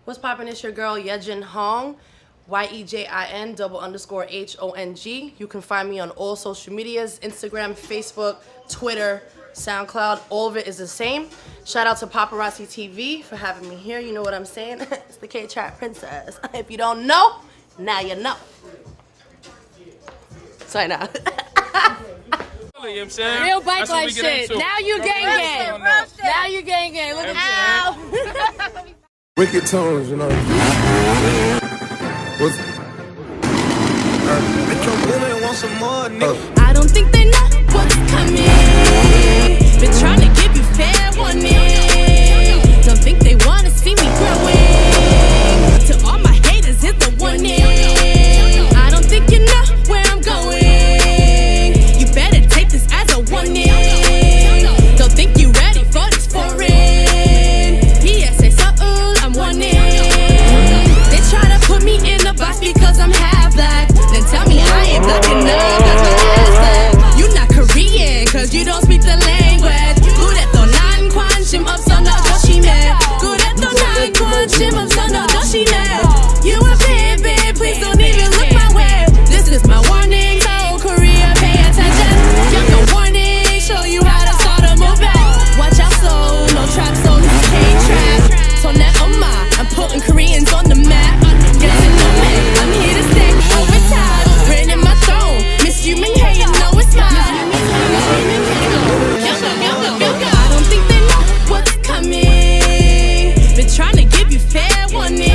What's poppin'? It's your girl YeJin Hong, YeJin_Hong. You can find me on all social medias: Instagram, Facebook, Twitter, SoundCloud. All of it is the same. Shout out to Popparotz TV for having me here. You know what I'm saying? It's the K-Trap Princess. If you don't know, now you know. Sorry, now. You know what I'm saying? Real bike life shit. Now you gang. Now you gang. Look at you. Wicked tones, you know. I don't think they know what's coming. Been trying to give you fair warning. Don't think they wanna see me growing. To all my haters, here's the warning. I don't think you know where I'm going. You better take this as a warning. Don't think you ready for this foreign. PSA, so I'm warning. They try to put me in a box because I'm half black. Then tell me I ain't black enough, that's my ass black. You not Korean, cause you don't speak the language. 구레또 난 관심 없어 너 조심해. 구레또 난 관심 없어 너 조심해. You a baby, please don't even look my way. This is my warning, so Korea pay attention. Younger warning, show you how to start a movement. Watch out, so no trap, so this is K-Trap. So now I'm putting Koreans on the map. Get to know me, I'm here to stay over time. Reigning my throne, Miss you, hey, you know it's mine. I don't think they know what's coming. Been trying to give you fair warning.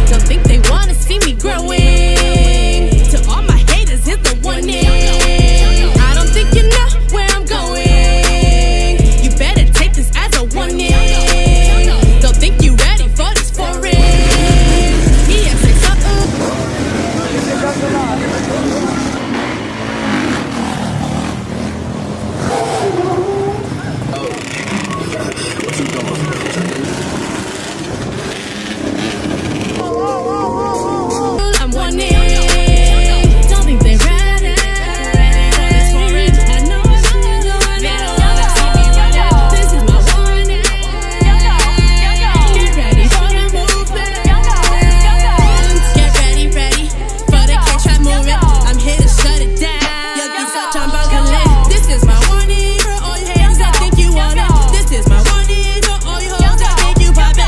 Don't think they wanna see me growing. To all my haters, here's the warning. I don't think you know where I'm going. You better take this as a warning. Don't think you ready for this foreign. Yeah, say something. I'm warning. Don't think they ready. I know this is my warning. Get ready for the movement. Get ready for the K-Trap movement. I'm here to shut it down. 여기서 전방글래. This is my warning for all you haters that think you want it. This is my warning for all you hoes that think you poppin'.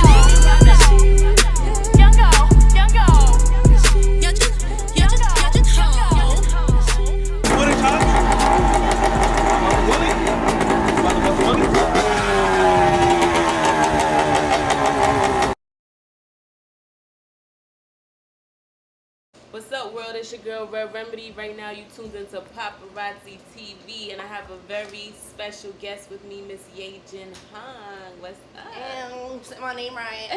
What's up, world? It's your girl Red Remedy. Right now, you tuned into Paparazzi TV, and I have a very special guest with me, Miss YeJin Hong. What's up? Say my name right.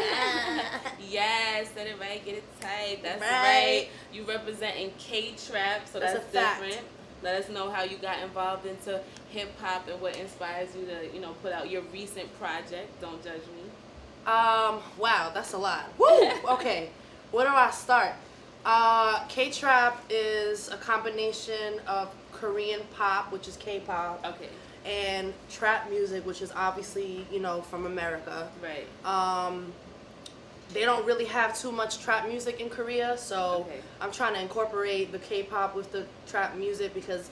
Yes, said it right. Get it tight. That's Right. right. You representing K-Trap, so That's that's a fact. different. Let us know how you got involved into hip hop and what inspires you to, put out your recent project. Don't judge me. Wow, that's a lot. Woo! Okay, where do I start? K-Trap is a combination of Korean pop, which is K-pop, Okay. and trap music, which is obviously, from America. Right. They don't really have too much trap music in Korea, so Okay. I'm trying to incorporate the K-pop with the trap music because,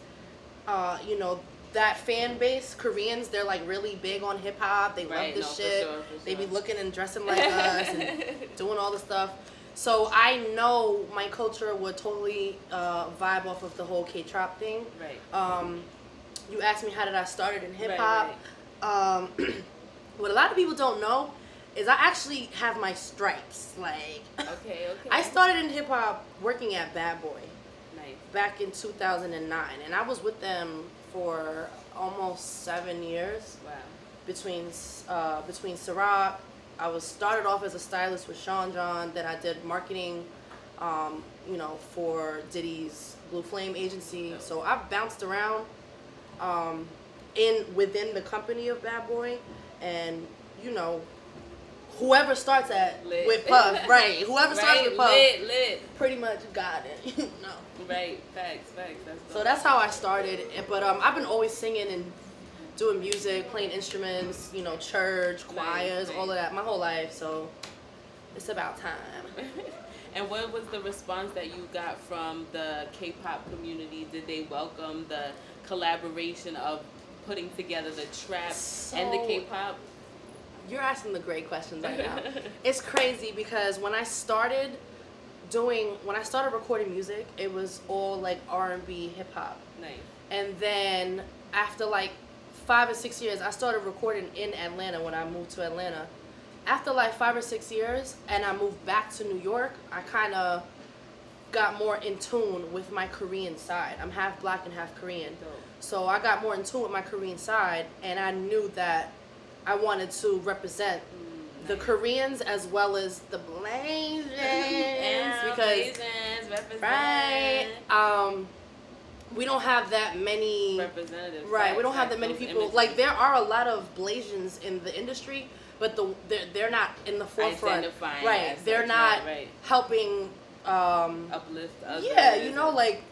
that fan base, Koreans, they're like really big on hip hop. They Right, love this no, for shit. sure. They be looking and dressing like us and doing all the stuff. So I know my culture would totally vibe off of the whole K-Trap thing. Right. You asked me how did I started in hip Right, hop. What a lot of people don't know is I actually have my stripes. Like, Okay. I started in hip hop working at Bad Boy Nice. back in 2009, and I was with them for almost 7 years Wow. between Ciroc. I was started off as a stylist with Sean John. Then I did marketing, for Diddy's Blue Flame agency. So I've bounced around within the company of Bad Boy, and whoever starts Lit. with Puff, right? Whoever starts with Puff, lit. pretty much got it. Right, facts. That's So dope. that's how I started. But I've been always singing and doing music, playing instruments, church, choirs, all of that, my whole life. So it's about time. And what was the response that you got from the K-pop community? Did they welcome the collaboration of putting together the trap and the K-pop? You're asking the great questions right now. It's crazy because when I started recording music, it was all like R&B, hip hop. Nice. And then after like 5 or 6 years, I started recording in Atlanta when I moved to Atlanta. After like 5 or 6 years, and I moved back to New York, I kind of got more in tune with my Korean side. I'm half black and half Korean. Dope. So I got more in tune with my Korean side, and I knew that I wanted to represent the Koreans as well as the Blasians. Yeah, because Blasians, represent. right, we don't have that many representatives. Right, we don't have that many people. Images. Like there are a lot of Blasians in the industry, but they're not in the forefront. Identifying right, as they're such, not right. helping. Uplift others. Yeah, you know, like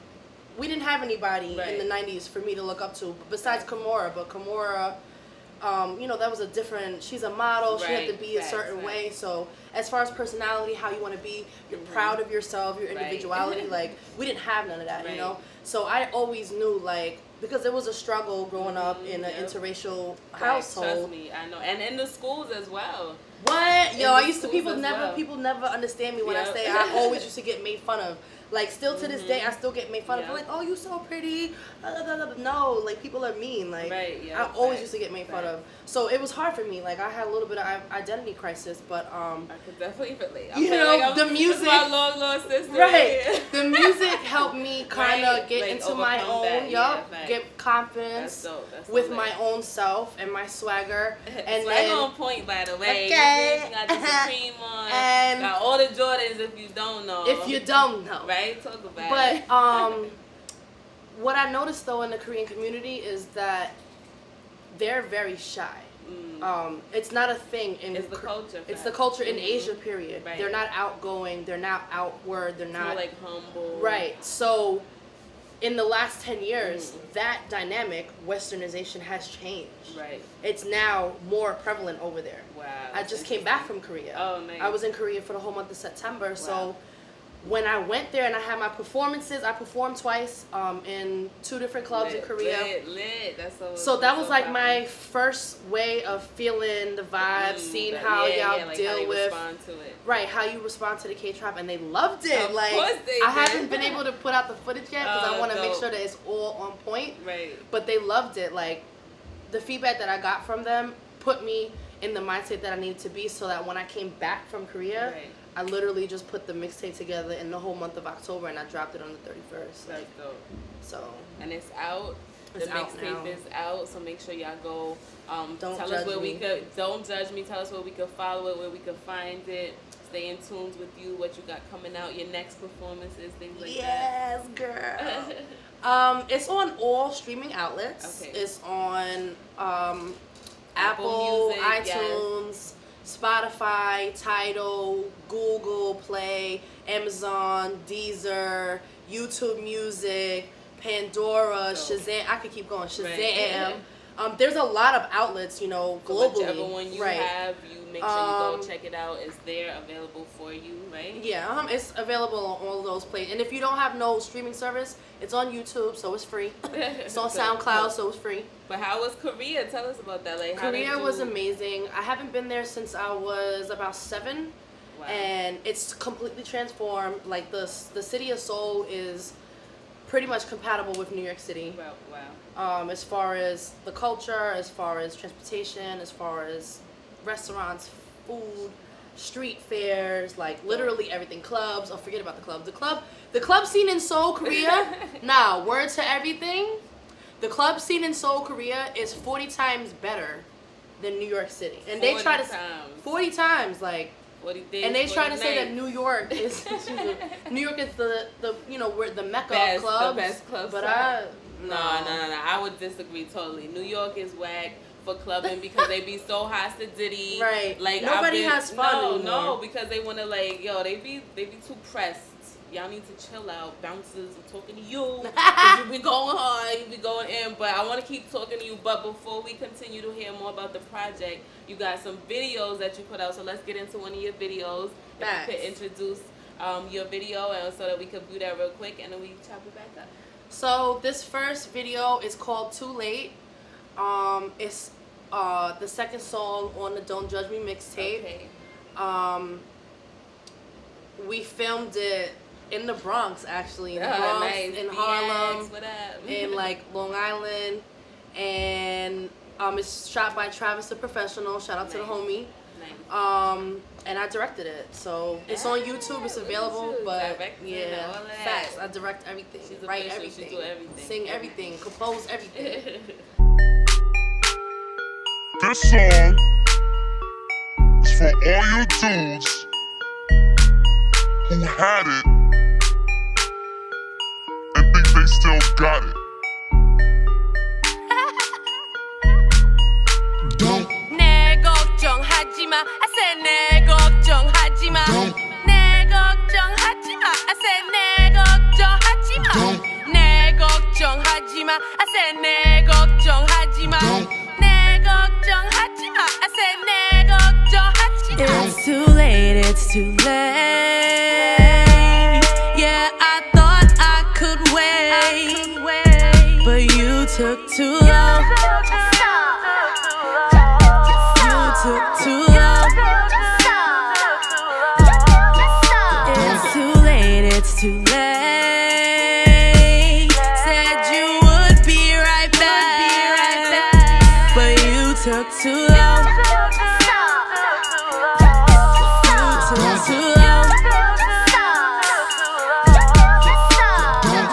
we didn't have anybody Right. in the '90s for me to look up to besides Kimura. But Kimura, you know, that was a different. She's a model. She had to Right, be a facts, certain right. way. So as far as personality, how you want to be, you're proud of yourself, your Right. individuality. Like we didn't have none of that, Right. you know. So I always knew like because it was a struggle growing up in an Yep. interracial Right, household. Trust me, I know, and in the schools as well. What? In Yo, I the used to schools as well. people never understand me when I Yep. say I always used to get made fun of. Like still to this day, I still get made fun of. Yeah. They're like, oh, you so pretty. No, like people are mean. Like Right, yeah, I always facts, used to get made fun facts. of. So it was hard for me. Like I had a little bit of identity crisis, but I could definitely relate. I You feel know, like the music- my long lost sister. right, the music helped me kind of Right, get like, into my overcome own. that, Yup, yeah, facts. get confidence That's dope. That's with dope. my own self and my swagger. And Swag then on point, by the way. Okay. You got the Supreme on. And- got all the Jordans if you don't know. if you don't know, Right? Talk about But it. what I noticed though in the Korean community is that they're very shy. It's not a thing in It's the culture. It's the fact. culture in Mhm. Asia. Period. Right. They're not outgoing. They're not outward. They're It's more not like humble. right. So, in the last 10 years, that dynamic, Westernization, has changed. Right. It's now more prevalent over there. Wow. I just came back from Korea. Oh, nice. I was in Korea for the whole month of September. Wow. So when I went there and I had my performances, I performed twice in 2 different clubs in Korea. Lit. That's So that was like powerful. my first way of feeling the vibe, seeing But how yeah, y'all yeah, like deal how they with respond to it. right, how you respond to the K-trap, and they loved it. Of like course they I did. haven't been able to put out the footage yet because I Oh, want to make dope. sure that it's all on point. Right. But they loved it. Like the feedback that I got from them put me in the mindset that I needed to be, so that when I came back from Korea, Right. I literally just put the mixtape together in the whole month of October, and I dropped it on the 31st. That's Like dope. so. And it's out. It's The out mixtape now. is out, so make sure y'all go. Don't tell us judge where we me. could. Don't judge me. Tell us where we could follow it, where we could find it. Stay in tune with you, what you got coming out, your next performances, things like Yes, girl. It's on all streaming outlets. Okay. It's on Apple, Apple Music, iTunes, Spotify, Tidal, Google Play, Amazon, Deezer, YouTube Music, Pandora, Dope. Shazam. I could keep going. Shazam. Right. There's a lot of outlets, you know, So globally. whichever one you right. have, you make sure you go Um, check it out. It's there, available for you, right? Yeah, it's available on all those places. And if you don't have no streaming service, it's on YouTube, so it's free. It's on Good. SoundCloud, so it's free. But how was Korea? Tell us about that. Like, how did Korea you... was amazing. I haven't been there since I was about 7, Wow. and it's completely transformed. Like the city of Seoul is pretty much compatible with New York City. Wow. As far as the culture, as far as transportation, as far as restaurants, food, street fairs, like literally everything. Clubs. Oh, forget about the club. The club scene in Seoul, Korea. Nah, word to everything. The club scene in Seoul, Korea is 40 times better than New York City. And they try to 40 times, like, 40 days, and they try to 40 say that nights. New York is New York is the you know, where the mecca Best, of clubs. the best clubs. But No. I would disagree totally. New York is whack for clubbing because they be so hot to Diddy. Right. Like Nobody has fun No, anymore. because they want to like, yo, they be too pressed y'all need to chill out. Bouncers, I'm talking to you. 'Cause you be going hard, you be going in. But I want to keep talking to you. But before we continue to hear more about the project, you got some videos that you put out. So let's get into one of your videos. If you could introduce your video and so that we could view that real quick and then we chop it back up. So this first video is called Too Late. It's the second song on the Don't Judge Me mixtape. Okay. We filmed it in the Bronx, actually. In the Bronx, nice. in Harlem, what up? in like Long Island, and it's shot by Travis the Professional. Shout out to the homie. Nice. And I directed it, so it's on YouTube. It's available, but yeah, facts. I direct everything, write everything, she do everything, sing everything, compose everything. This song is for all you dudes who had it and think they still got it. Don't. 내 걱정하지 마. I said 내 걱정하지 마. 내 걱정하지 마. I said 내 걱정하지 마. 내 걱정하지 마. I said 내 걱정하지 마. 내 걱정하지 마. I said 내 걱정하지 마. It's too late. It's too late. Yeah, I thought I could wait, but you took too long. Took too long. It's too late, it's too late. Said you would be right back, but you took too long. You took too long.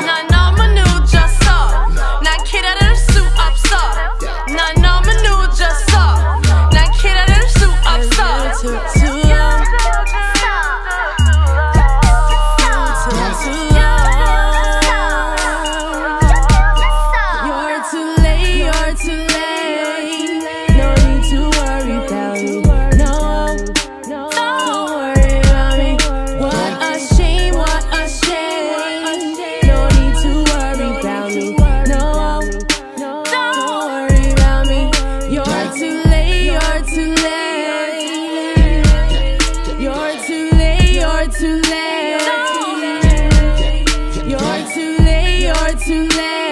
난 너무 늦었어. 난 기다릴 수 없어. 난 너무 늦었어. 기다릴 수 없어. You took too long. You took too long. You're too late. You're too late. No need to worry about me. No, don't worry about me. What a shame. What a shame. No need to worry about me. No, don't worry about me. You're too late. You're too late. You're too late. You're too late. You're too late. You're too late.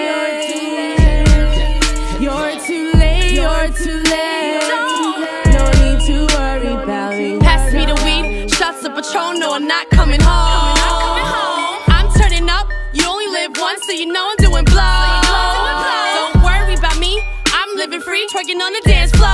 You're too late. You're too late. No need to worry about me. Pass me the weed, shots of Patron. No, I'm not coming home. I'm turning up. You only live once, so you know I'm doing blow. Don't worry about me. I'm living free, twerking on the dance floor.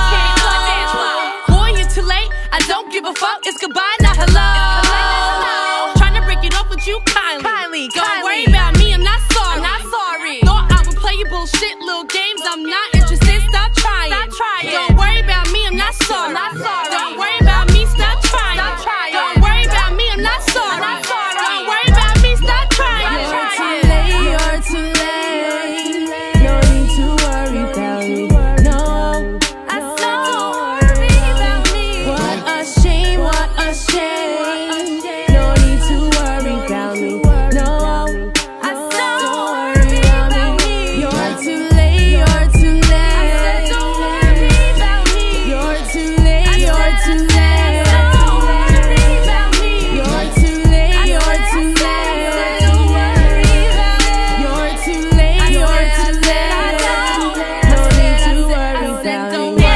Boy, you're too late. I don't give a fuck. It's goodbye, not hello. Trying to break it off with you kindly. Don't worry about me. I'm not sorry. Thought I would play you bullshit little games. I'm not interested. Stop trying. Don't worry about me. I'm not sorry. Don't worry about me. Stop trying. Don't worry about me. I'm not sorry. Don't worry about me. Stop trying. You're too late. You're too late. No need to worry about me. No, I said don't worry about me. What a shame. What a shame. No need to worry about me. No, I said don't worry about me. You're too late. You're too late. I said don't worry about me. You're too late. You're too late. Don't worry about me. You're too late. You're too late. Don't worry about it. You're too late. You're too late. No need to worry about me.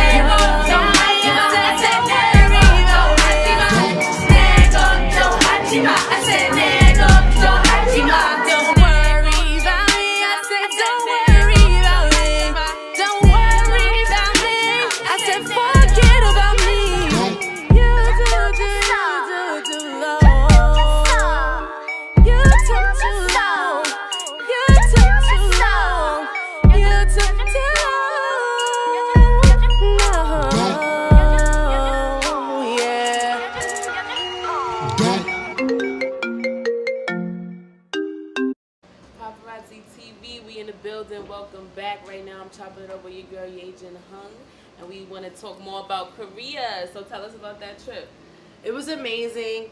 Popparotz TV, we in the building. Welcome back. Right now, I'm chopping it up with your girl YeJin, and we want to talk more about Korea. So tell us about that trip. It was amazing.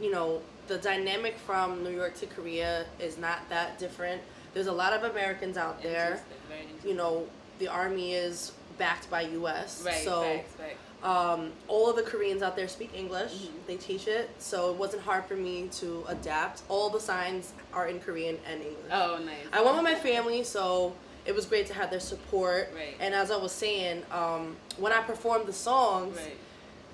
You know, the dynamic from New York to Korea is not that different. There's a lot of Americans out there. Interesting, very interesting. You know, the army is backed by U.S. Right, so facts. all of the Koreans out there speak English. Mm-hmm. They teach it, so it wasn't hard for me to adapt. All the signs are in Korean and English. Oh, nice. I went with my family, so it was great to have their support. Right. And as I was saying, when I performed the songs, Right.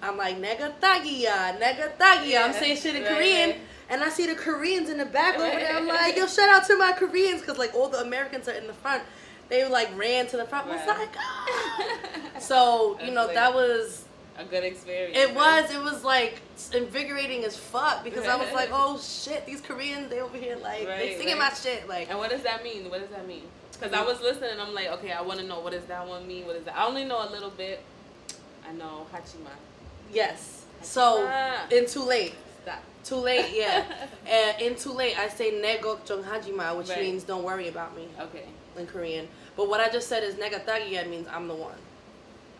I'm like, nega tagiya, nega tagiya. I'm saying shit in Right, Korean. right. And I see the Koreans in the back over there. I'm Right. like, yo, shout out to my Koreans. Because, like, all the Americans are in the front. They, like, ran to the front. Was Right. like, ah. So, you That's know, like that was... a good experience. It was, like, invigorating as fuck. Because I was like, oh, shit, these Koreans, they over here, like, they Right, singing right. my shit. Like, And what does that mean? What does that mean? Because I was listening and I'm like, okay, I want to know, what does that one mean? What is that? I only know a little bit. I know Hachima. yes. So, Hachima. in Too Late. Stop. Too late, yeah. And in Too Late, I say negok jong hajima, which Right. means don't worry about me Okay. in Korean. But what I just said is negatagiya means I'm the one.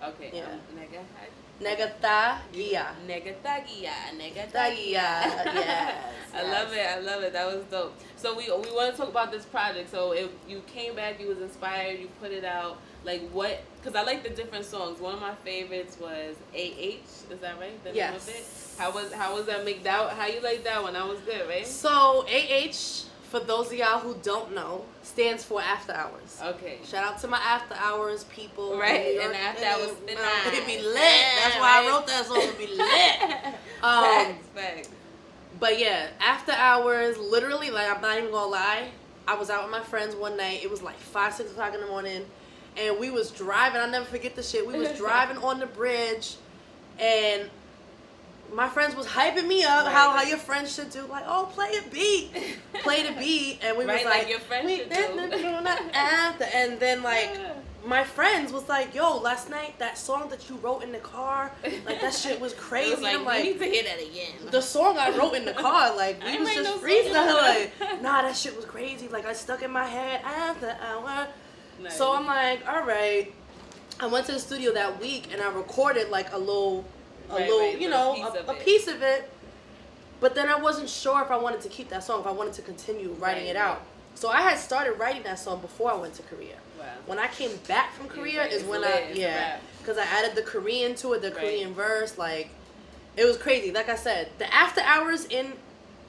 Okay. Yeah. Negatagiya. Negatagiya. Negatagiya. Tagiya. Yes. I love it. I love it. That was dope. So we want to talk about this project. So you came back, you was inspired, you put it out. Like what? Because I like the different songs. One of my favorites was AH. Is that right? The name of it. Yes. How was that make that? How you like that one? That was good, right? So AH, for those of y'all who don't know, stands for After Hours. Okay. Shout out to my After Hours people. in Right, New York. and After Hours midnight. It'd be lit. That's why I wrote that song. It'd be lit. Facts. But yeah, After Hours, literally, like, I'm not even gonna lie, I was out with my friends one night. It was like 5, 6 o'clock in the morning, and we was driving. I'll never forget this shit. We was driving on the bridge, and my friends was hyping me up, Right. how your friends should do, like, oh, play a beat, play the beat, and we was Right, like your friends should do. And then, like, my friends was like, yo, last night, that song that you wrote in the car, like, that shit was crazy. It was like, I'm like, we need to hear that again. the song I wrote in the car, like, I we was ain't just write no song. freestyling. Nah, that shit was crazy. Like, I stuck in my head After Hour. Nice. So I'm like, all right. I went to the studio that week and I recorded like a little, Right, you little know, piece of a it. piece of it. But then I wasn't sure if I wanted to keep that song, if I wanted to continue writing Right, it out. So I had started writing that song before I went to Korea. Wow. When I came back from Korea like, is it's when lit, I, it's a yeah, wrap. because I added the Korean to it, the Right. Korean verse, like, it was crazy. Like I said, the After Hours in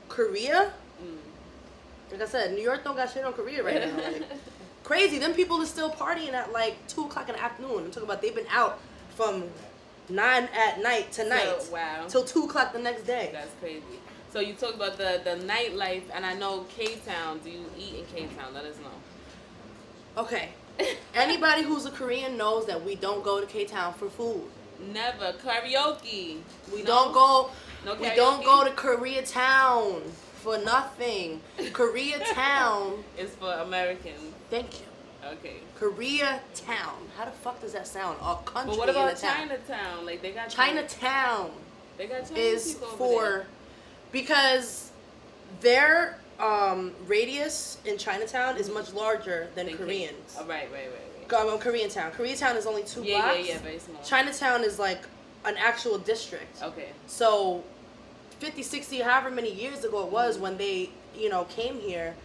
Korea, like I said, New York don't got shit on Korea right now. Like, crazy. Them people are still partying at like 2 o'clock in the afternoon. I'm talking about they've been out from 9 at night tonight wow. till 2 o'clock the next day. That's crazy. So you talk about the nightlife, and I know K-Town. Do you eat in K-Town? Let us know. Okay. Anybody who's a Korean knows that we don't go to K-Town for food. Never. Karaoke. We No? don't go. No We don't karaoke? go to Koreatown for nothing. Koreatown. It's for Americans. Thank you. Okay. Koreatown. How the fuck does that sound? A country But what in about a town. Chinatown? Like they got Chinatown They got Chinese is people over for there. because their radius in Chinatown is much larger than They can't- Koreans. Oh, right. Koreatown. Koreatown is only 2 Yeah, blocks. yeah, very small. Chinatown is like an actual district. Okay. So 50, 60, however many years ago it was when they, you know, came here,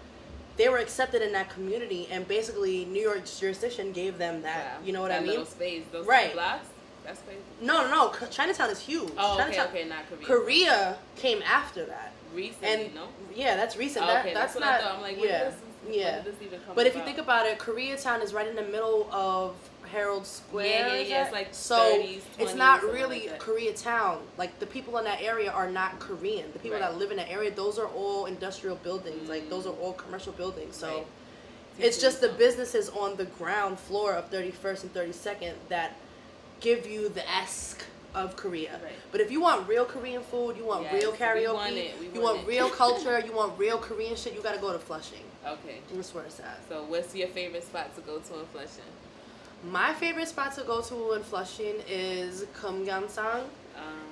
they were accepted in that community, and basically New York's jurisdiction gave them that. Wow. You know what that I mean? Little space, those Right. 2 blocks. That's crazy. No. Chinatown is huge. Oh, okay, Chinatown, okay, not Korea. Korea came after that. Recently, And no. yeah, that's recent. Oh, okay, that's what not. I thought. I'm like, when yeah, did when yeah. did this even come But if you about? think about it, Koreatown is right in the middle of Herald Square. Yeah, it's like so 30s, it's 20s, not something really like that. Koreatown. Like the people in that area are not Korean. The people Right. that live in that area, those are all industrial buildings. Like those are all commercial buildings. So Right. it's just the businesses on the ground floor of 31st and 32nd that give you the esque of Korea. Right. But if you want real Korean food, you want Yes, real we karaoke, want it, we you want want it. real culture, you want real Korean shit, you gotta go to Flushing. Okay. That's where it's at. So what's your favorite spot to go to in Flushing? My favorite spot to go to in Flushing is Kumgyeongsang,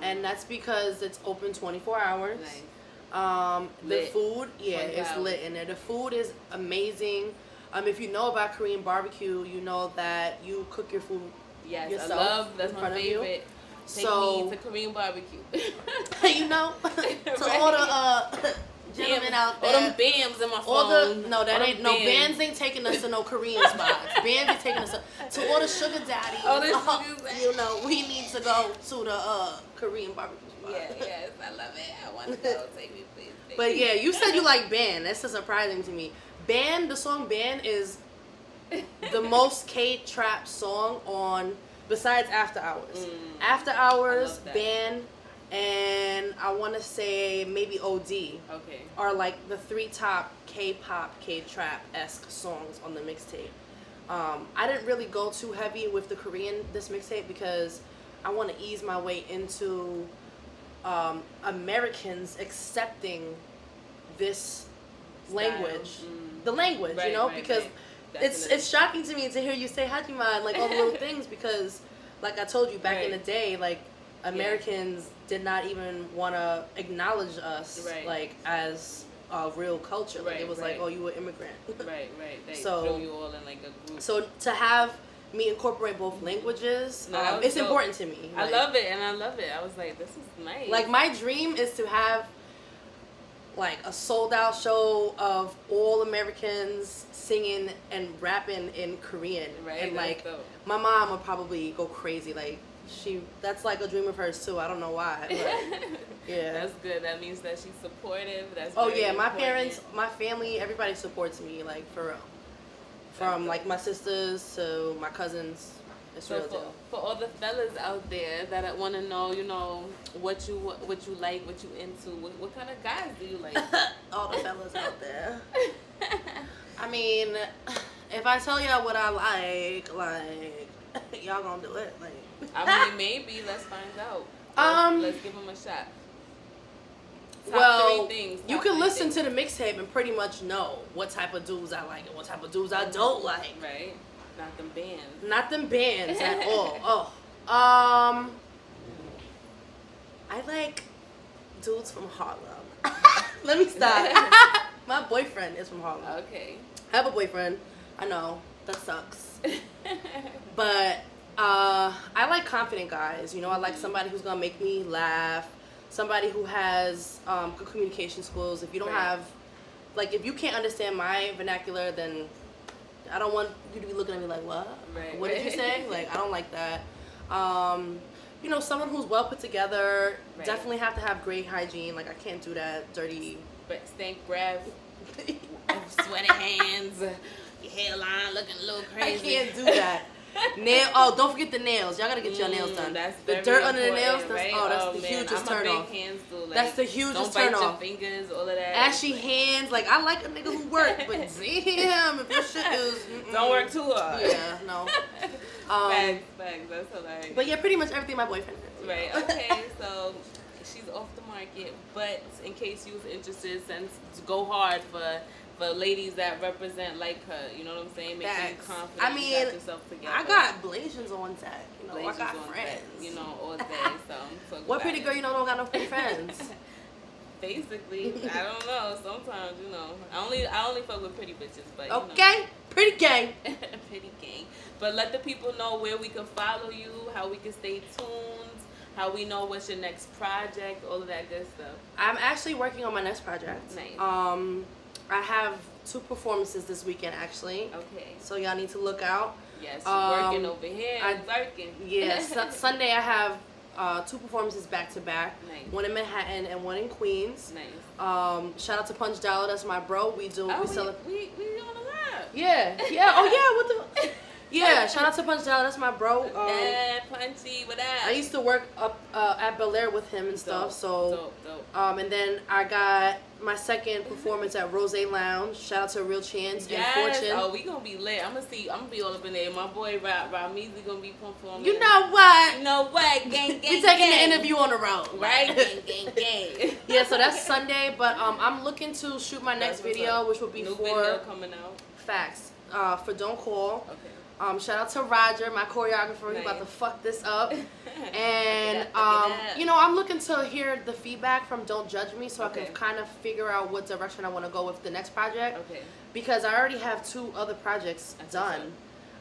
and that's because it's open 24 hours. Nice. The Lit. food, yeah, 24 it's hours. lit in there. The food is amazing. If you know about Korean barbecue, you know that you cook your food Yes, yourself I love. That's in my front of you. favorite. Take So me to Korean barbecue. you know, to all the gentlemen out All there. them BAMs in my phone. All the no, that All ain't them no BAMs. bands ain't taking us to no Korean spots. Bands ain't taking us to all the sugar daddies. All the sugar daddies. You know, we need to go to the Korean barbecue spot. Yeah, yes, I love it. I want to go. Take me, please. Take But me. yeah, you said you like Band. That's just surprising to me. Band, the song Band is the most K-trap song on, besides After Hours. After Hours, love that. Band, and I want to say maybe OD Okay. are like the 3 top K-pop, K-trap-esque songs on the mixtape. I didn't really go too heavy with the Korean this mixtape because I want to ease my way into Americans accepting this language, the language, Right, you know, right, because right. it's shocking to me to hear you say Hajiman, like all the little things, because like I told you back in the Right. day, like Americans did not even want to acknowledge us Right. like as a real culture. Like Right, it was right. like, oh, you were immigrant. Right. They So- threw you all in like a group. So to have me incorporate both languages, No, that was it's dope. important to me. I Like- love it, and I love it. I was like, this is nice. Like my dream is to have like a sold out show of all Americans singing and rapping in Korean. Right, And that's like dope. my mom would probably go crazy. Like that's like a dream of hers too. I don't know why. But, yeah. That's good. That means that she's supportive. That's Oh very yeah, my important. parents, my family, everybody supports me, like for real. From That's like my sisters to my cousins. It's So real deal. for all the fellas out there that want to know, you know, what you like, what you into, what kind of guys do you like? All the fellas out there. I mean, if I tell y'all what I like, y'all gonna do it. Like, I mean, maybe let's find out. Let's give them a shot. Top well, 3 things. you top can 3 listen things. to the mixtape and pretty much know what type of dudes I like and what type of dudes I don't like. Right? Not them bands. Not them bands at all. Oh, I like dudes from Harlem. Let me stop. My boyfriend is from Harlem. Okay. I have a boyfriend. I know that sucks, but I like confident guys. You know, I like somebody who's gonna make me laugh. Somebody who has good communication skills. If you don't Right. have, like, if you can't understand my vernacular, then I don't want you to be looking at me like, what? Right, What did you right. say? Like, I don't like that. You know, someone who's well put together. Right. Definitely have to have great hygiene. Like, I can't do that dirty. But stank breath, sweaty hands, your hairline looking a little I crazy. can't do that. Nail. Oh, don't forget the nails. Y'all gotta get your nails done. That's the very dirt under the important, nails. That's, right? that's the man, hugest I'm turn a big off. hands dude. Like, That's the hugest don't turn bite off. your fingers, all of that. Ashy hands. Like, I like a nigga who work, but damn, if your shit is Don't work too hard. Yeah, no. Facts. That's hilarious. But yeah, pretty much everything my boyfriend is. Right. Okay. So she's off the market, but in case you was interested, since go hard for ladies that represent like her. You know what I'm saying? Make you Facts. confident. I you mean, got yourself together. I got Blasians on tag. You know, Blazers I got on friends. deck, you know, all day. So What pretty girl you know don't got no pretty friends? Basically, I don't know. Sometimes, you know, I only fuck with pretty bitches, but you Okay, pretty gang. know. Pretty gang. But let the people know where we can follow you, how we can stay tuned, how we know what's your next project, all of that good stuff. I'm actually working on my next project. Nice. I have 2 performances this weekend actually. Okay. So y'all need to look out. Yes, you're working over here. I- Working. Yeah, Sunday I have 2 performances back to back. Nice. One in Manhattan and one in Queens. Nice. Shout out to Punch Dollar, that's my bro. We Oh, we we celebrate. on the live. Yeah. Oh yeah. What the? Yeah. Shout out to Punch Dollar, that's my bro. Yeah, Punchy, what up? I used to work up at Bel Air with him and stuff. So. Dope. And then I got my second performance at Rose Lounge. Shout out to Real Chance and Fortune. Oh, we gonna be lit. I'm gonna be all up in there. My boy Ramizi gonna be performing. You know what? You know what? Gang, gang, We taking gang. the interview on the road. Right? Gang, gang. Yeah, so that's Sunday, but I'm looking to shoot my next That's what's video, up. which will be New for video coming out. Facts. For Don't Call. Okay. Shout out to Roger, my choreographer. He's about to Nice. fuck this up. And Fuck it up. you know, I'm looking to hear the feedback from Don't Judge Me, so I Okay. can kind of figure out what direction I want to go with the next project. Okay. Because I already have 2 other projects That's done.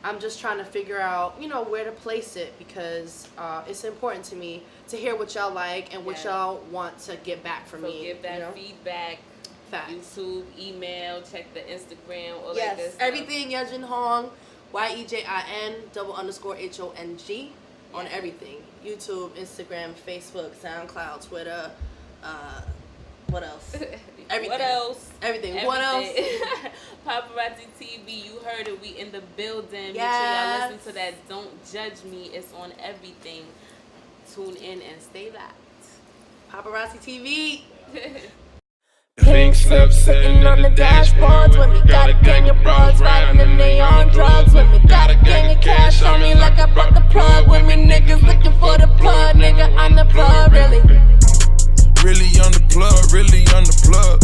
I'm just trying to figure out, you know, where to place it because it's important to me to hear what y'all like and what y'all want to get back from me. Give that you know? feedback. Facts. YouTube, email, check the Instagram, all that Yes, good stuff. everything YeJin Hong, YeJin_HONG on everything. YouTube, Instagram, Facebook, SoundCloud, Twitter, what else? Everything. What else? Everything. What else? Popparotz TV, you heard it. We in the building. Yes. Make sure y'all listen to that. Don't Judge Me. It's on everything. Tune in and stay locked. Popparotz TV. Pink slip sitting on the dashboards when we got a gang of broads riding and they on drugs. When we got a gang of cash on me like I brought the plug. When we niggas looking for the plug, nigga, I'm the plug, really. Really on the plug, really on the plug.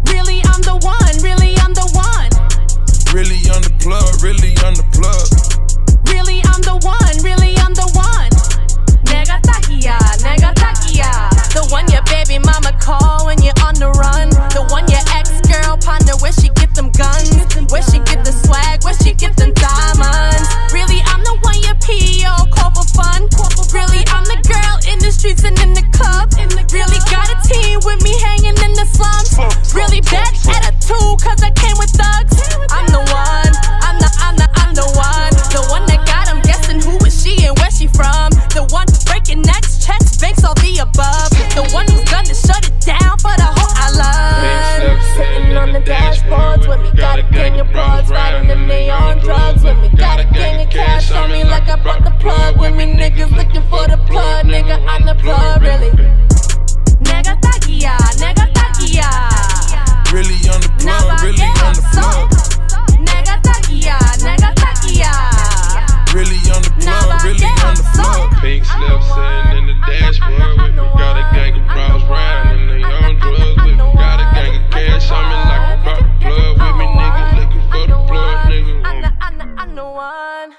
Really, I'm the one. Really, I'm the one. Really on the plug, really on the plug. Really, I'm the one. Really, I'm the one. Nega takia, nega takia. The one your baby mama call when you're on the run. The one your ex-girl ponder where she get them guns, where she get the swag, where she get them diamonds. Really, I'm the one your PO call for fun. Really, I'm the girl in the streets and in the club. Really got a team with me hanging in the slums. Really bad attitude cause I came with thugs. I'm the one, I'm the one. The one that got them guessing who is she and where she from. The one breaking necks, checks, banks, all the above. The one who's gonna shut it down for the whole I love. Sitting on the dashboards when we got a gang of broads riding and they on drugs. When we got a gang of cash on me like I brought the plug. When we niggas looking for the plug, nigga, I'm the plug, really. Nega takia, nega takia. Really on the plug, really on the plug. Nega takia, nega takia. Really on the plug, really on the plug. Pink slip sitting in the dashboard when we got a gang of broads riding and they on drugs. When we got a gang of cash on me like I brought the plug. With me niggas looking for the plug, nigga. I'm the one.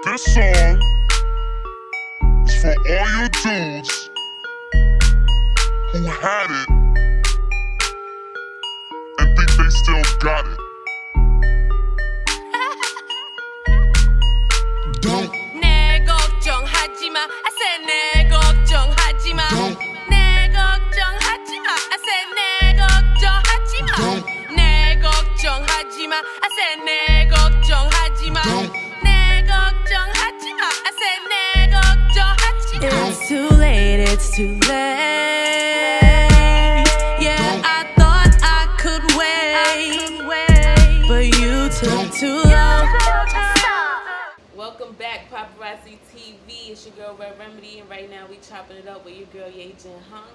This song is for all you dudes who had it and think they still got it. Don't, 내 걱정하지마. I said 내 걱정하지마. 내 걱정하지마. I said 내 걱정하지마. 내 걱정하지마. I said 내 걱정하지마. 내 걱정하지마. I said 내 걱정하지마. It's too late, it's too late. Yeah, I thought I could wait, but you took too long. Welcome back, Popparotz TV. It's your girl Red Remedy, and right now we chopping it up with your girl YeJin Hong.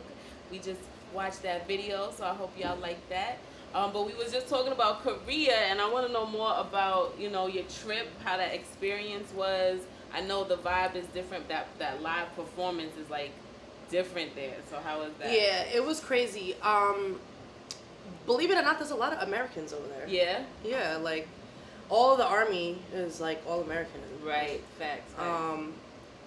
We just watched that video, so I hope y'all like that. But we was just talking about Korea, and I want to know more about, you know, your trip, how that experience was. I know the vibe is different. That live performance is like different there. So how was that? Yeah, it was crazy. Believe it or not, there's a lot of Americans over there. Yeah. Yeah, like all of the army is like all American. Right. Facts. And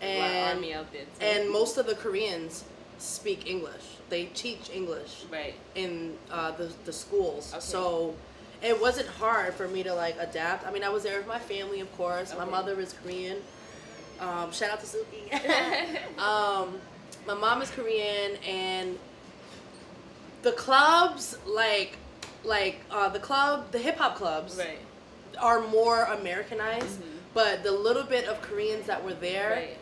a lot of army out there too. and most of the Koreans speak English. They teach English Right. in the schools. Okay. So it wasn't hard for me to like adapt. I mean, I was there with my family, of course. My Okay. mother is Korean. Shout out to Suki. My mom is Korean, and the clubs, the hip hop clubs, Right. are more Americanized. But the little bit of Koreans that were there, Right.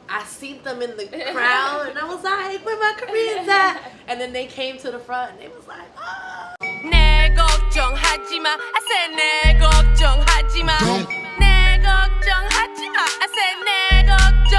I seen them in the crowd, and I was like, "Where my Koreans at?" And then they came to the front, and they was like, "Oh." 내 걱정하지마. I said 내 걱정하지마. 내 걱정